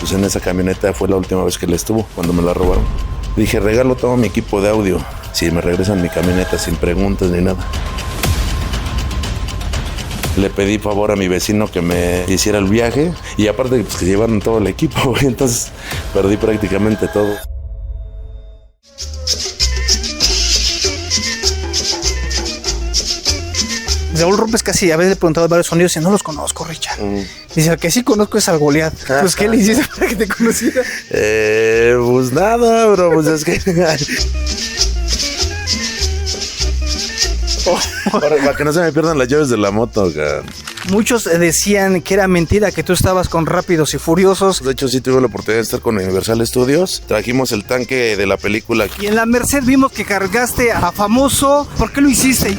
pues en esa camioneta fue la última vez que él estuvo, cuando me la robaron. Dije, regalo todo mi equipo de audio, si me regresan mi camioneta sin preguntas ni nada. Le pedí favor a mi vecino que me hiciera el viaje y aparte pues, que llevaron todo el equipo, entonces perdí prácticamente todo. Raúl Rompes casi, a veces le he preguntado a varios sonidos y no los conozco, Richard. Dice, el que sí conozco es al Goliat. Pues, ¿qué le hiciste para que te conociera? Pues nada, bro, pues es que... Para que no se me pierdan las llaves de la moto, cara. Muchos decían que era mentira, que tú estabas con Rápidos y Furiosos. De hecho, sí tuve la oportunidad de estar con Universal Studios. Trajimos el tanque de la película. Y en la Merced vimos que cargaste a Famoso. ¿Por qué lo hiciste?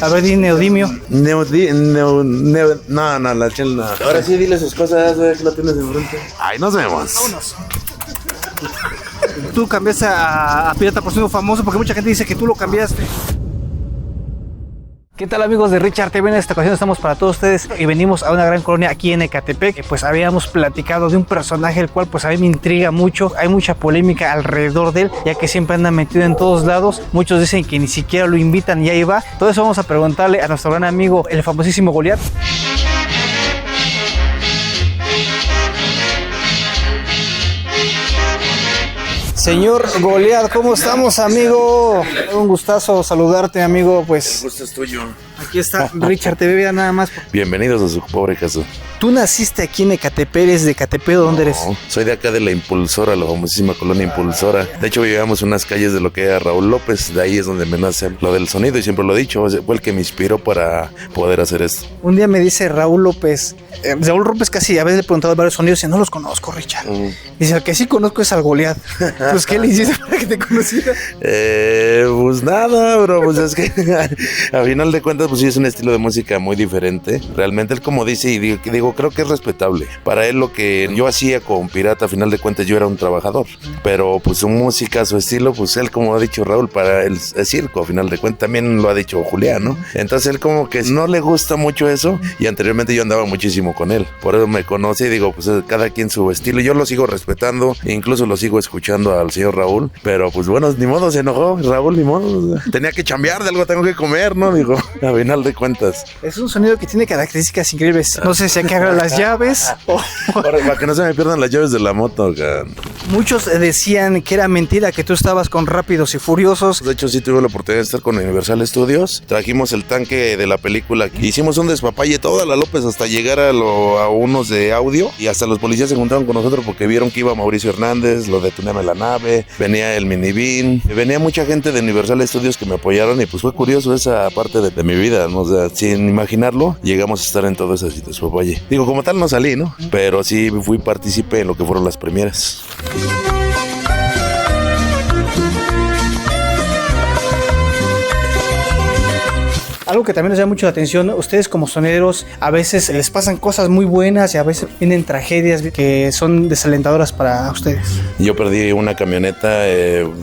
A ver, di Neodimio. No, la chela. Ahora sí, dile sus cosas, que lo tienes enfrente. Ay, nos vemos. Vámonos. Tú cambiaste a Pirata por siendo famoso, porque mucha gente dice que tú lo cambiaste. ¿Qué tal, amigos de Richard TV? En esta ocasión estamos para todos ustedes y venimos a una gran colonia aquí en Ecatepec, que pues habíamos platicado de un personaje el cual pues a mí me intriga mucho. Hay mucha polémica alrededor de él, ya que siempre anda metido en todos lados. Muchos dicen que ni siquiera lo invitan y ahí va. Todo eso vamos a preguntarle a nuestro gran amigo, el famosísimo Goliat. Señor Goliat, ¿cómo estamos, amigo? Un gustazo saludarte, amigo. Pues el gusto es tuyo. Aquí está Richard TV, nada más. Bienvenidos a su pobre caso. Tú naciste aquí en Ecatepec, ¿eres de Ecatepec? ¿Dónde eres? Soy de acá de la Impulsora, la famosísima colonia Impulsora. De hecho, vivíamos unas calles de lo que era Raúl López. De ahí es donde me nace lo del sonido y siempre lo he dicho. Fue el que me inspiró para poder hacer esto. Un día me dice Raúl López. Raúl López casi, a veces le he preguntado a varios sonidos y no los conozco, Richard. Dice, el que sí conozco es al Goliat. Pues, ¿qué le hiciste para que te conociera? Pues nada, bro. Pues es que a final de cuentas, pues sí es un estilo de música muy diferente. Realmente él, como dice, y digo, creo que es respetable. Para él lo que yo hacía con Pirata, a final de cuentas yo era un trabajador. Pero pues su música, su estilo, pues él, como ha dicho Raúl, para él es circo, a final de cuentas. También lo ha dicho Julián, ¿no? Entonces él como que no le gusta mucho eso. Y anteriormente yo andaba muchísimo con él. Por eso me conoce y digo, pues cada quien su estilo. Yo lo sigo respetando, incluso lo sigo escuchando al señor Raúl. Pero pues bueno, ni modo, se enojó Raúl, ni modo. Tenía que chambear, de algo tengo que comer, ¿no? Digo, a final de cuentas. Es un sonido que tiene características increíbles. No sé si hay que agarrar las llaves o... Para que no se me pierdan las llaves de la moto, cara. Muchos decían que era mentira, que tú estabas con Rápidos y Furiosos. De hecho, sí tuve la oportunidad de estar con Universal Studios. Trajimos el tanque de la película. Hicimos un despapalle toda la López hasta llegar a unos de audio. Y hasta los policías se juntaron con nosotros porque vieron que iba Mauricio Hernández, lo de Tuneame la nave, venía el Minibin, venía mucha gente de Universal Studios que me apoyaron y pues fue curioso esa parte de mi vida, ¿no? O sea, sin imaginarlo, llegamos a estar en todo ese despapalle. Digo, como tal no salí, ¿no? Pero sí fui partícipe en lo que fueron las premieras. Algo que también nos llama mucho la atención, ustedes como sonideros a veces les pasan cosas muy buenas y a veces vienen tragedias que son desalentadoras para ustedes. Yo perdí una camioneta,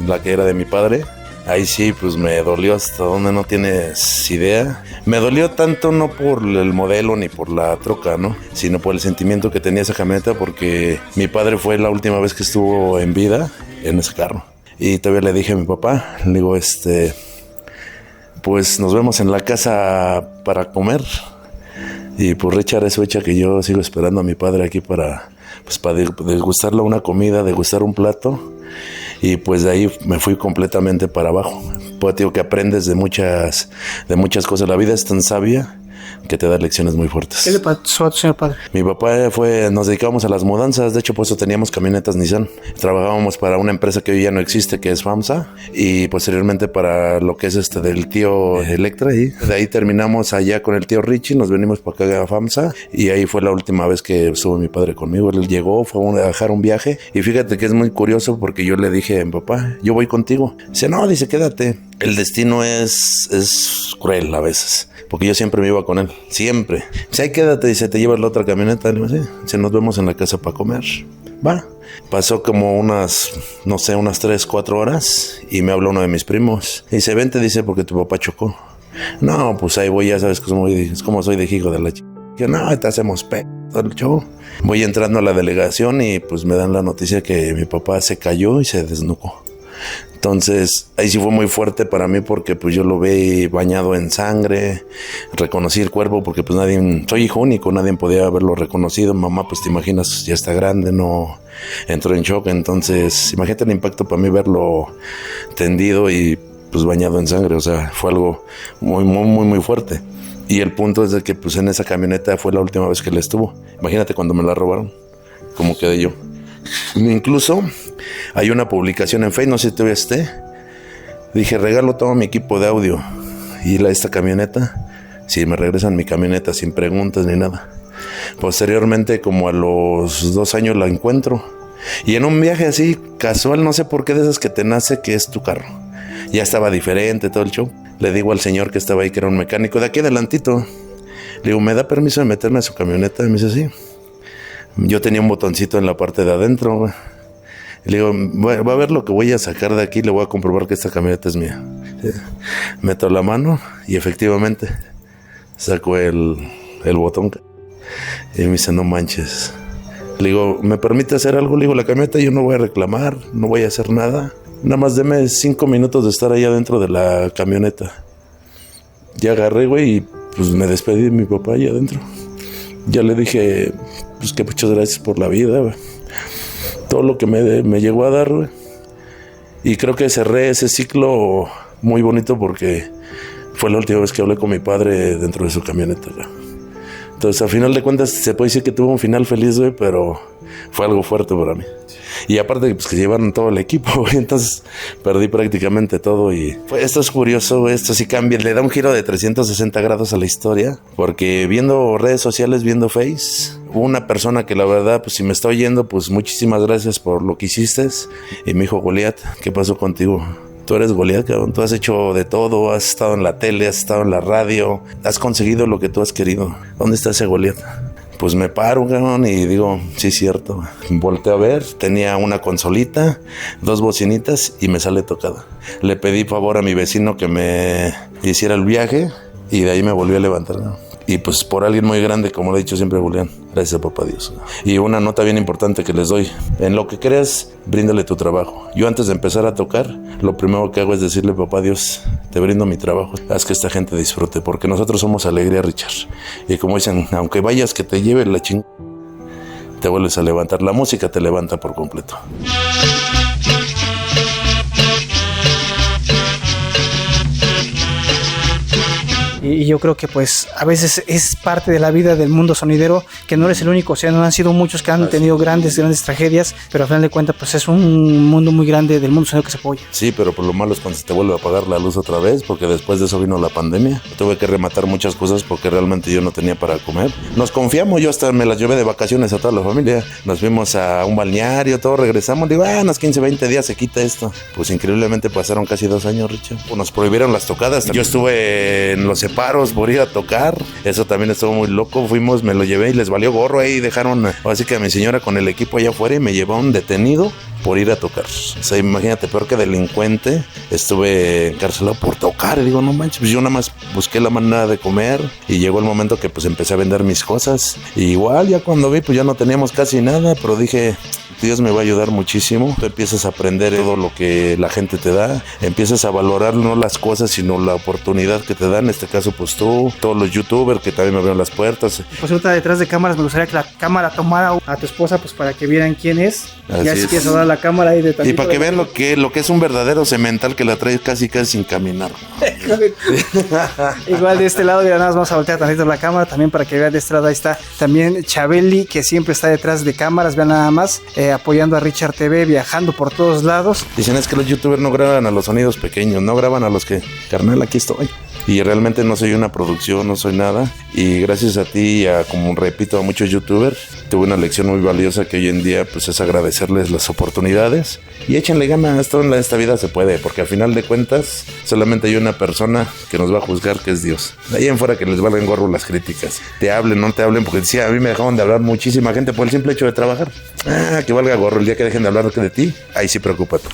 la que era de mi padre. Ahí sí, pues me dolió hasta donde no tienes idea. Me dolió tanto no por el modelo ni por la troca, ¿no? Sino por el sentimiento que tenía esa camioneta porque mi padre fue la última vez que estuvo en vida en ese carro. Y todavía le dije a mi papá, le digo, pues nos vemos en la casa para comer. Y pues Richard, es fecha que yo sigo esperando a mi padre aquí para degustarle una comida, degustar un plato. Y pues de ahí me fui completamente para abajo. Pues digo que aprendes de muchas cosas. La vida es tan sabia que te da lecciones muy fuertes. ¿Qué le pasó a tu señor padre? Mi papá nos dedicábamos a las mudanzas. De hecho, por eso teníamos camionetas Nissan. Trabajábamos para una empresa que hoy ya no existe, que es FAMSA. Y posteriormente para lo que es del tío Electra. Y de ahí terminamos allá con el tío Richie. Nos venimos para acá a FAMSA. Y ahí fue la última vez que estuvo mi padre conmigo. Él llegó, fue a dejar un viaje. Y fíjate que es muy curioso porque yo le dije a mi papá, yo voy contigo. Dice, no, dice, quédate. El destino es cruel a veces. Porque yo siempre me iba con él, siempre. Dice, ahí quédate, dice, te llevas la otra camioneta. Le digo, sí. Dice, nos vemos en la casa para comer. Va. Pasó como unas 3, 4 horas y me habló uno de mis primos. Dice, vente, dice, porque tu papá chocó. No, pues ahí voy, ya sabes cómo soy de hijo de la chica. No, te hacemos todo el show. Voy entrando a la delegación y pues me dan la noticia que mi papá se cayó y se desnucó. Entonces ahí sí fue muy fuerte para mí porque pues yo lo vi bañado en sangre, reconocí el cuerpo porque pues nadie, soy hijo único, nadie podía haberlo reconocido. Mamá pues te imaginas ya está grande, no, entró en shock. Entonces imagínate el impacto para mí verlo tendido y pues bañado en sangre, o sea, fue algo muy fuerte. Y el punto es de que pues en esa camioneta fue la última vez que él estuvo. Imagínate cuando me la robaron, cómo quedé yo. Incluso hay una publicación en Facebook, no sé si todavía esté. Dije, regalo todo mi equipo de audio y esta camioneta, si me regresan mi camioneta sin preguntas ni nada. Posteriormente, como a los 2 años la encuentro. Y en un viaje así casual, no sé por qué, de esas que te nace que es tu carro. Ya estaba diferente todo el show. Le digo al señor que estaba ahí, que era un mecánico de aquí adelantito. Le digo, ¿me da permiso de meterme a su camioneta? Y me dice, sí. Yo tenía un botoncito en la parte de adentro, güey. Le digo, va a ver lo que voy a sacar de aquí, le voy a comprobar que esta camioneta es mía. Meto la mano y efectivamente saco el botón. Y me dice, no manches. Le digo, ¿me permite hacer algo? Le digo, la camioneta yo no voy a reclamar, no voy a hacer nada. Nada más deme 5 minutos de estar ahí adentro de la camioneta. Ya agarré, güey, y pues me despedí de mi papá ahí adentro. Ya le dije, pues que muchas gracias por la vida, güey. Todo lo que me llegó a dar, güey. Y creo que cerré ese ciclo muy bonito porque fue la última vez que hablé con mi padre dentro de su camioneta, güey. Entonces, a final de cuentas, se puede decir que tuvo un final feliz, güey, pero fue algo fuerte para mí. Y aparte, pues que llevaron todo el equipo, güey, entonces perdí prácticamente todo. Y esto es curioso, güey, esto sí cambia, le da un giro de 360 grados a la historia, porque viendo redes sociales, viendo Face, hubo una persona que la verdad, pues si me está oyendo, pues muchísimas gracias por lo que hiciste. Y me dijo, Goliat, ¿qué pasó contigo? Tú eres Goliat, cabrón, tú has hecho de todo, has estado en la tele, has estado en la radio, has conseguido lo que tú has querido. ¿Dónde está ese Goliat? Pues me paro, cabrón, y digo, sí es cierto. Volteé a ver, tenía una consolita, 2 bocinitas y me sale tocada. Le pedí favor a mi vecino que me hiciera el viaje y de ahí me volví a levantar, ¿no? Y pues por alguien muy grande, como le he dicho siempre a Julián, gracias a papá Dios. Y una nota bien importante que les doy, en lo que creas, bríndale tu trabajo. Yo antes de empezar a tocar, lo primero que hago es decirle, papá Dios, te brindo mi trabajo, haz que esta gente disfrute, porque nosotros somos alegría, Richard. Y como dicen, aunque vayas que te lleve la chingada, te vuelves a levantar, la música te levanta por completo. Y yo creo que pues a veces es parte de la vida del mundo sonidero, que no eres el único, o sea, no han sido muchos que han tenido grandes tragedias, pero al final de cuentas pues es un mundo muy grande del mundo sonidero que se apoya. Sí, pero por lo malo es cuando se te vuelve a apagar la luz otra vez, porque después de eso vino la pandemia. Tuve que rematar muchas cosas porque realmente yo no tenía para comer. Nos confiamos, yo hasta me las llevé de vacaciones a toda la familia. Nos fuimos a un balneario, todos regresamos, digo, unos 15, 20 días se quita esto. Pues increíblemente pasaron casi 2 años, Richard. Nos prohibieron las tocadas. Yo estuve en los paros por ir a tocar, eso también estuvo muy loco. Fuimos, me lo llevé y les valió gorro ahí, dejaron así que a mi señora con el equipo allá afuera y me llevaron detenido por ir a tocar. O sea, imagínate, peor que delincuente, estuve encarcelado por tocar. Y digo, no manches, pues yo nada más busqué la manera de comer y llegó el momento que pues empecé a vender mis cosas. Y igual ya cuando vi, pues ya no teníamos casi nada, pero dije, Dios me va a ayudar muchísimo. Tú empiezas a aprender todo lo que la gente te da, empiezas a valorar no las cosas, sino la oportunidad que te dan. En este caso, pues tú, todos los youtubers que también me abrieron las puertas. Pues ahorita detrás de cámaras me gustaría que la cámara tomara a tu esposa, pues para que vieran quién es. Así ya si quieres hablar la cámara ahí de y para que vean lo que es un verdadero cemental que la trae casi sin caminar. Igual de este lado, ya nada más vamos a voltear tantito la cámara también para que vean de este lado. Ahí está también Chabeli, que siempre está detrás de cámaras, vean nada más, apoyando a Richard TV, viajando por todos lados. Dicen es que los youtubers no graban a los sonidos pequeños, no graban a los que, carnal, aquí estoy. Y realmente no soy una producción, no soy nada. Y gracias a ti y a, como repito, a muchos youtubers, tuve una lección muy valiosa que hoy en día pues es agradecerles las oportunidades. Y échenle ganas, todo en esta vida se puede, porque al final de cuentas solamente hay una persona que nos va a juzgar, que es Dios. De ahí en fuera que les valgan gorro las críticas. Te hablen, no te hablen, porque decía, a mí me dejaron de hablar muchísima gente por el simple hecho de trabajar. Que valga gorro el día que dejen de hablar de ti, ahí sí preocúpate.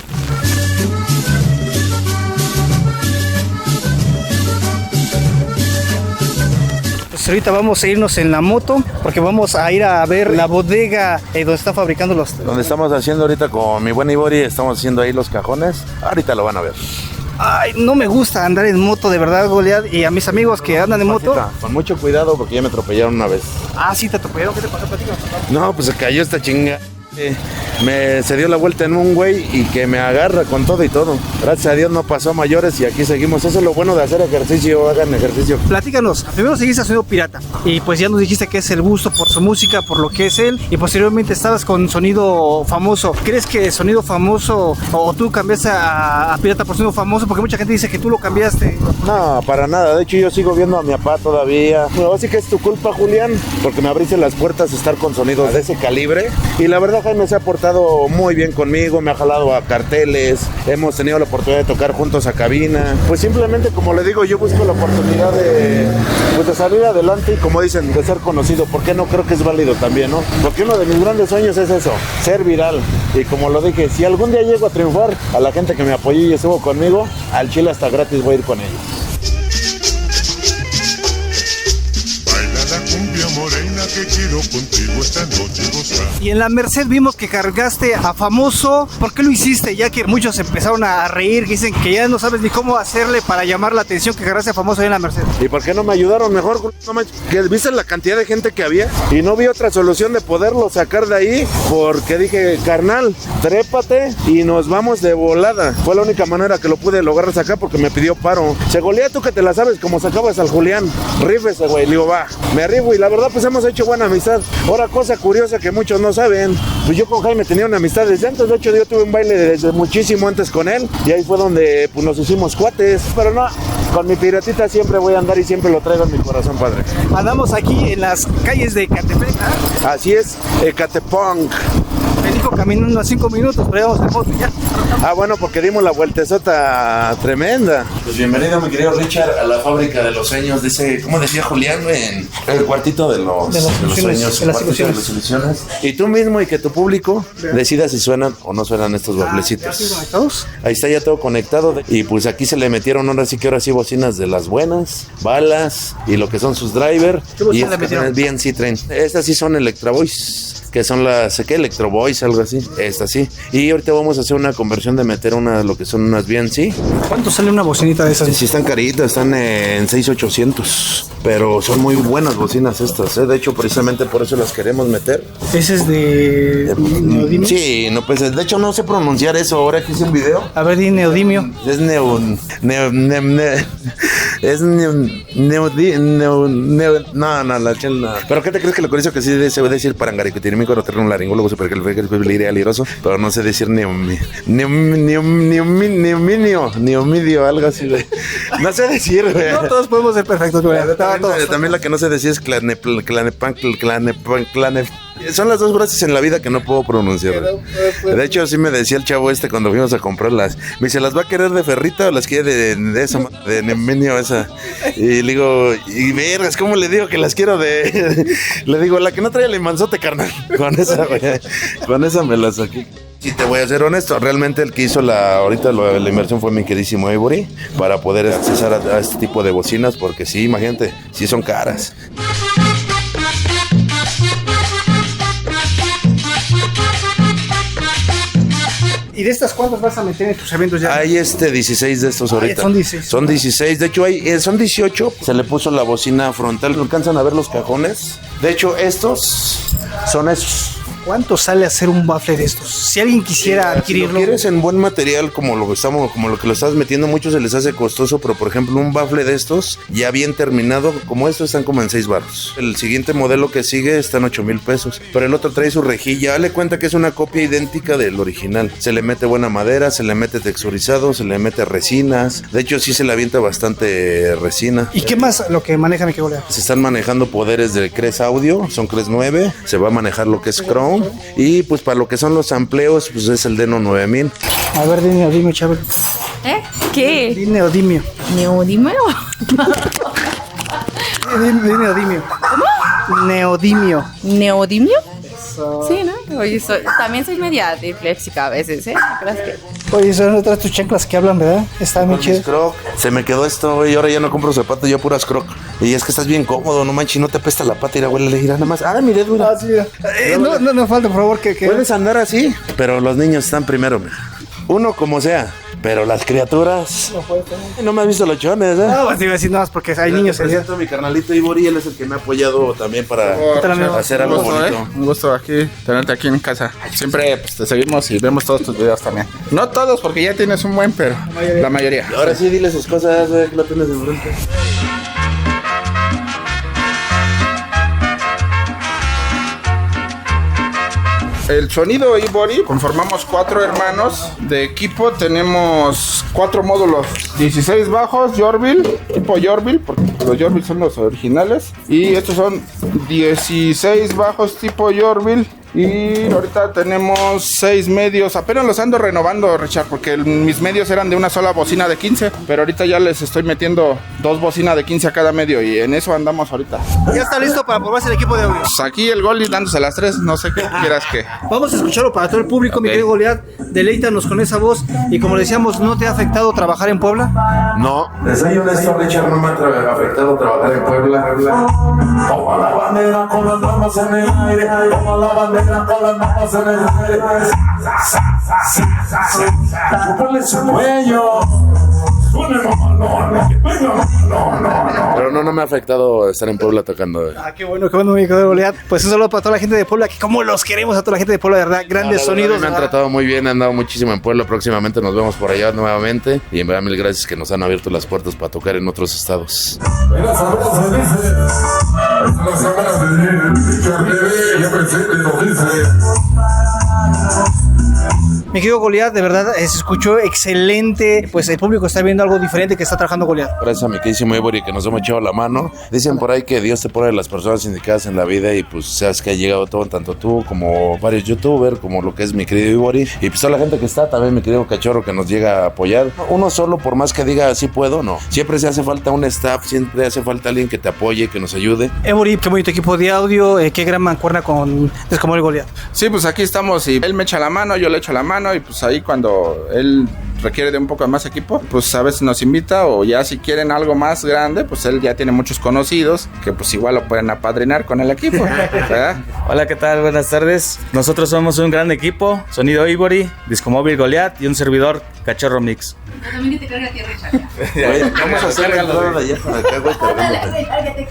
pues ahorita vamos a irnos en la moto porque vamos a ir a ver la bodega donde están fabricando los... Donde estamos haciendo ahorita con mi buen Ibori, estamos haciendo ahí los cajones. Ahorita lo van a ver. Ay, no me gusta andar en moto, de verdad, Goliat. Y a mis amigos que andan en moto... Con mucho cuidado porque ya me atropellaron una vez. Ah, sí, te atropellaron. ¿Qué te pasó? Platícanos. No, pues se cayó esta chinga. Se dio la vuelta en un güey y que me agarra con todo y todo. Gracias a Dios no pasó a mayores y aquí seguimos. Eso es lo bueno de hacer ejercicio, hagan ejercicio. Platícanos, primero seguiste a Sonido Pirata y pues ya nos dijiste que es el gusto por su música, por lo que es él, y posteriormente estabas con Sonido Famoso. ¿Crees que Sonido Famoso o tú cambiaste a Pirata por Sonido Famoso? Porque mucha gente dice que tú lo cambiaste. No, para nada. De hecho yo sigo viendo a mi papá todavía. Bueno, así que es tu culpa, Julián, porque me abriste las puertas a estar con sonidos de ese calibre. Y la verdad Jaime se ha portado muy bien conmigo, me ha jalado a carteles, hemos tenido la oportunidad de tocar juntos a cabina. Pues simplemente, como le digo, yo busco la oportunidad de salir adelante y, como dicen, de ser conocido. ¿Por qué no? Creo que es válido también, ¿no? Porque uno de mis grandes sueños es eso, ser viral. Y como lo dije, si algún día llego a triunfar, a la gente que me apoyó y estuvo conmigo, al Chile hasta gratis voy a ir con ellos. Morena que quiero contigo esta noche gozar. Y en la Merced vimos que cargaste a Famoso. ¿Por qué lo hiciste? Ya que muchos empezaron a reír, que dicen que ya no sabes ni cómo hacerle para llamar la atención, que cargaste a Famoso ahí en la Merced. ¿Y por qué no me ayudaron mejor? No manches, que viste la cantidad de gente que había y no vi otra solución de poderlo sacar de ahí, porque dije, carnal, trépate y nos vamos de volada. Fue la única manera que lo pude lograr sacar porque me pidió paro. Se golea, tú que te la sabes como sacabas al Julián. Rífese, güey. Le digo, va, me rifo y la verdad pues hemos hecho buena amistad. Ahora, cosa curiosa que muchos no saben, pues yo con Jaime tenía una amistad desde antes. De hecho, yo tuve un baile desde muchísimo antes con él y ahí fue donde pues nos hicimos cuates. Pero no, con mi piratita siempre voy a andar y siempre lo traigo en mi corazón, padre. Andamos aquí en las calles de Ecatepec, ¿ah? Así es, Ecatepunk. Me dijo caminando unos 5 minutos, pero íbamos en moto ya. Ah, bueno, porque dimos la vueltezota tremenda. Pues bienvenido, mi querido Richard, a la fábrica de los sueños. Dice, ¿cómo decía Julián? En el cuartito de los sueños, de las ilusiones. Y tú mismo y que tu público decida si suenan o no suenan estos bablecitos. Ahí está ya todo conectado. Y pues aquí se le metieron ahora sí bocinas de las buenas, balas y lo que son sus drivers. Y el BNC Train. Estas sí son Electra Voice, que son las, ¿qué? Electro Voice, algo así. Esta sí. Y ahorita vamos a hacer una conversión de meter lo que son unas BNC. ¿Cuánto sale una bocinita de esas? Sí, están caritas, están en 6,800. Pero son muy buenas bocinas estas, ¿eh? De hecho, precisamente por eso las queremos meter. ¿Ese es de neodimio? Sí, no, pues de hecho no sé pronunciar eso. Ahora que hice un video. A ver, di neodimio. Es no, la chela. ¿Pero qué te crees que lo curioso que sí se debe decir parangaricotirímico, roterno, un laringólogo, super que el liria aliroso? Pero no sé decir neomidio, algo así, güey. No sé decir, güey. No, todos podemos ser perfectos, güey. También la que no sé decir es clanepan. Son las dos frases en la vida que no puedo pronunciar. De hecho, sí me decía el chavo cuando fuimos a comprarlas. Me dice, ¿las va a querer de ferrita o las quiere de esa, de nemenio esa? Y le digo, y vergas, ¿cómo le digo que las quiero de...? Le digo, la que no trae el limanzote, carnal. Con esa, güey. Con esa me las saqué. Si te voy a ser honesto, realmente el que hizo la inversión fue mi queridísimo Ibori para poder accesar a este tipo de bocinas, porque sí, imagínate, sí son caras. ¿Y de estas cuántas vas a meter en tus eventos ya? Hay 16 de estos ahorita. Son 16. Son 16. De hecho, son 18. Se le puso la bocina frontal. ¿Alcanzan a ver los cajones? De hecho, estos son esos. ¿Cuánto sale hacer un bafle de estos? Si alguien quisiera adquirirlo. Si lo quieres en buen material, como lo que lo estás metiendo, muchos se les hace costoso, pero por ejemplo, un bafle de estos, ya bien terminado, como estos, están como en 6 baros. El siguiente modelo que sigue está en 8,000 pesos. Pero el otro trae su rejilla. Dale cuenta que es una copia idéntica del original. Se le mete buena madera, se le mete texturizado, se le mete resinas. De hecho, sí se le avienta bastante resina. ¿Y qué más lo que manejan aquí, Goliat? Se están manejando poderes de Cres Audio, son Cres 9. Se va a manejar lo que es Chrome. Y pues para lo que son los sampleos, pues es el Deno 9000. A ver, di neodimio, chaval. ¿Qué? Di neodimio. ¿Neodimio? Di neodimio. ¿Cómo? Neodimio. ¿Neodimio? Sí, ¿no? Oye, también soy media disléxica a veces, ¿eh? ¿No creas que? Oye, son otras tus chanclas que hablan, ¿verdad? Está muy Con mis chido. Croc. Se me quedó esto, güey. Ahora ya no compro zapatos, yo puras Croc. Y es que estás bien cómodo, no manches, no te apesta la pata. Mira, huele, mira, nada más. Ah, mi dedo, mira. Sí, mira. No falta, por favor, que... Puedes andar así, pero los niños están primero, mira. Uno como sea, pero las criaturas... No me has visto los chones, ¿eh? No, pues te iba a decir nada más porque hay niños Te en presento a mi carnalito Ibori, él es el que me ha apoyado también para hacer algo bonito. Un gusto aquí, tenerte aquí en casa. Siempre pues, te seguimos y vemos todos tus videos también. No todos, porque ya tienes un buen, pero la mayoría. Ahora sí, dile sus cosas, que lo tienes enfrente. El sonido Ibori, conformamos 4 hermanos de equipo, tenemos 4 módulos, 16 bajos, Yorville, tipo Yorville, porque los Yorville son los originales, y estos son 16 bajos tipo Yorville. Y ahorita tenemos 6 medios, apenas los ando renovando, Richard, porque mis medios eran de una sola bocina de 15, pero ahorita ya les estoy metiendo 2 bocinas de 15 a cada medio y en eso andamos ahorita. Ya está listo para probarse el equipo de audio. Pues aquí el Goli dándose las 3, no sé qué quieras que... Vamos a escucharlo para todo el público, mi querido Goliat. Deleítanos con esa voz. Y como le decíamos, ¿no te ha afectado trabajar en Puebla? No, les soy honesto, Richard, no me ha afectado trabajar en Puebla. Toma la bandera con las manos en el aire, toma la bandera con las manos en el aire. Chúpale su cuello. Pero no me ha afectado estar en Puebla tocando. Ah, qué bueno, mi querido Goliat. Pues un saludo para toda la gente de Puebla, que como los queremos a toda la gente de Puebla, de verdad. Grandes sonidos. Me han tratado muy bien, he andado muchísimo en Puebla. Próximamente nos vemos por allá nuevamente. Y en verdad, mil gracias que nos han abierto las puertas para tocar en otros estados. Mi querido Goliat, de verdad, se escuchó excelente. Pues el público está viendo algo diferente que está trabajando Goliat. Gracias a mi queridísimo Ibori que nos hemos echado la mano. Dicen por ahí que Dios te pone las personas indicadas en la vida y pues sabes que ha llegado todo, tanto tú como varios youtubers, como lo que es mi querido Ibori. Y pues toda la gente que está, también mi querido Cachorro que nos llega a apoyar. Uno solo, por más que diga sí puedo, no. Siempre se hace falta un staff, siempre hace falta alguien que te apoye, que nos ayude. Ibori, qué bonito equipo de audio, qué gran mancuerna con Descomol y Goliat. Sí, pues aquí estamos y él me echa la mano, yo le echo la mano y pues ahí cuando él requiere de un poco más equipo, pues a veces nos invita o ya si quieren algo más grande, pues él ya tiene muchos conocidos que pues igual lo pueden apadrinar con el equipo, ¿verdad? Hola, ¿qué tal? Buenas tardes. Nosotros somos un gran equipo, Sonido Ibori, Discomóvil Goliat y un servidor Cachorro Mix. También que te cargue a ti, Richard. Vamos a hacer la entrada de allá para acá, güey, cargándote.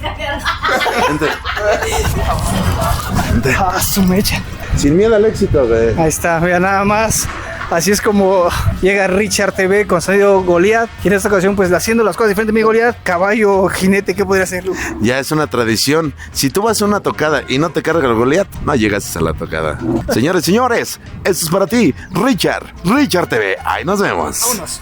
Vente. Ah, su mecha. Sin miedo al éxito, güey. Ahí está, mira, nada más. Así es como llega Richard TV con Sonido Goliat. Y en esta ocasión, pues haciendo las cosas diferentes, mi Goliat. Caballo, jinete, ¿qué podría hacerlo? Ya es una tradición. Si tú vas a una tocada y no te carga el Goliat, no llegas a la tocada. Señores, señores, esto es para ti, Richard TV. Ahí nos vemos. Vámonos.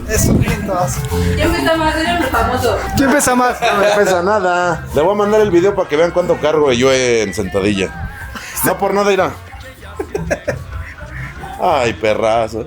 Eso, entonces. ¿Quién pesa más? Eran los famosos. ¿Quién pesa más? No me pesa nada. Le voy a mandar el video para que vean cuánto cargo yo en sentadilla. No por nada irá. Ay, perrazo.